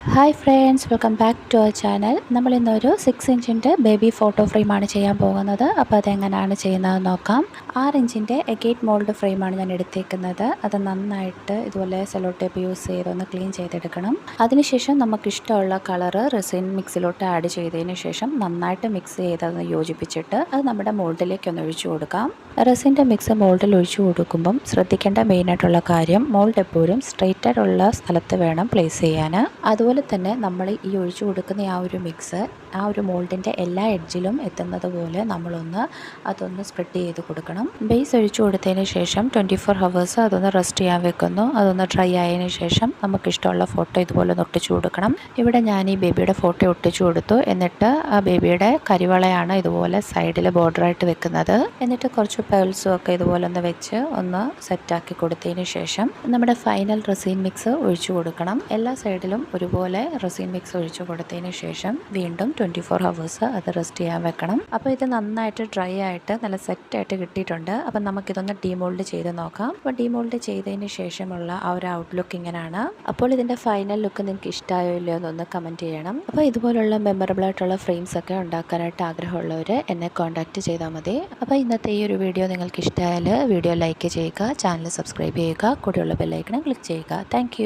Hi friends, welcome back to our channel. നമ്മളിന്നൊരു 6 ഇഞ്ചിൻ്റെ baby photo ഫ്രെയിമാണ് ചെയ്യാൻ പോകുന്നത്. അപ്പോൾ അതെങ്ങനെയാണ് ചെയ്യുന്നത് നോക്കാം. 6 ഇഞ്ചിൻ്റെ എഗേറ്റ് മോൾഡ് ഫ്രെയിമാണ് ഞാൻ എടുത്തേക്കുന്നത്. അത് നന്നായിട്ട് ഇതുപോലെ സെല്ലോ ടേപ്പ് യൂസ് ചെയ്തൊന്ന് ക്ലീൻ ചെയ്തെടുക്കണം. അതിനുശേഷം നമുക്കിഷ്ടമുള്ള കളറ് റെസിൻ മിക്സിലോട്ട് ആഡ് ചെയ്തതിന് ശേഷം നന്നായിട്ട് മിക്സ് ചെയ്തൊന്ന് യോജിപ്പിച്ചിട്ട് അത് നമ്മുടെ മോൾഡിലേക്കൊന്ന് ഒഴിച്ചു കൊടുക്കാം. റെസിൻ്റെ മിക്സ് മോൾഡിൽ ഒഴിച്ചു കൊടുക്കുമ്പം ശ്രദ്ധിക്കേണ്ട മെയിനായിട്ടുള്ള കാര്യം, മോൾഡ് എപ്പോഴും സ്ട്രെയിറ്റ് ആയിട്ടുള്ള സ്ഥലത്ത് വേണം പ്ലേസ് ചെയ്യാൻ. അതുപോലെ തന്നെ നമ്മൾ ഈ ഒഴിച്ചു കൊടുക്കുന്ന ആ ഒരു മിക്സ് ആ ഒരു മോൾഡിൻ്റെ എല്ലാ എഡ്ജിലും എത്തുന്നത് പോലെ അതൊന്ന് സ്പ്രെഡ് ചെയ്ത് കൊടുക്കണം. ബേസ് ഒഴിച്ചു കൊടുത്തതിന് ശേഷം 24 ഹവേഴ്സ് അതൊന്ന് റെസ്റ്റ് ചെയ്യാൻ വെക്കുന്നു. അതൊന്ന് ഡ്രൈ ആയതിനു ശേഷം നമുക്കിഷ്ടമുള്ള ഫോട്ടോ ഇതുപോലെ ഒന്ന് ഒട്ടിച്ചു കൊടുക്കണം. ഇവിടെ ഞാൻ ഈ ബേബിയുടെ ഫോട്ടോ ഒട്ടിച്ചു കൊടുത്തു. എന്നിട്ട് ആ ബേബിയുടെ കരിവളയാണ് ഇതുപോലെ സൈഡിൽ ബോർഡറായിട്ട് വെക്കുന്നത്. എന്നിട്ട് കുറച്ച് പേൾസും ഒക്കെ ഇതുപോലെ ഒന്ന് വെച്ച് ഒന്ന് സെറ്റാക്കി കൊടുത്തതിന് ശേഷം നമ്മുടെ ഫൈനൽ റെസിൻ മിക്സ് ഒഴിച്ചു കൊടുക്കണം. എല്ലാ സൈഡിലും ഒരുപോലെ റെസിൻ മിക്സ് ഒഴിച്ചു കൊടുത്തതിന് ശേഷം വീണ്ടും 24 ഹവേഴ്സ് അത് റെസ്റ്റ് ചെയ്യാൻ വെക്കണം. അപ്പോൾ ഇത് നന്നായിട്ട് ഡ്രൈ ആയിട്ട് നല്ല സെറ്റായിട്ട് കിട്ടിയിട്ടുണ്ട്. അപ്പം നമുക്കിതൊന്ന് ഡീമോൾഡ് ചെയ്ത് നോക്കാം. അപ്പോൾ ഡീമോൾഡ് ചെയ്തതിന് ശേഷമുള്ള ആ ഒരു ഔട്ട്ലുക്ക് ഇങ്ങനെയാണ്. അപ്പോൾ ഇതിൻ്റെ ഫൈനൽ ലുക്ക് നിങ്ങൾക്ക് ഇഷ്ടമായോ ഇല്ലയോ എന്നൊന്ന് കമൻറ്റ് ചെയ്യണം. അപ്പോൾ ഇതുപോലുള്ള മെമ്മറബിൾ ആയിട്ടുള്ള ഫ്രെയിംസ് ഒക്കെ ഉണ്ടാക്കാനായിട്ട് ആഗ്രഹമുള്ളവർ എന്നെ കോൺടാക്റ്റ് ചെയ്താൽ മതി. അപ്പോൾ ഇന്നത്തെ ഈ ഒരു വീഡിയോ നിങ്ങൾക്ക് ഇഷ്ടമായാൽ വീഡിയോ ലൈക്ക് ചെയ്യുക, ചാനൽ സബ്സ്ക്രൈബ് ചെയ്യുക, കൂടെയുള്ള ബെല്ലൈക്കൺ ക്ലിക്ക് ചെയ്യുക. താങ്ക്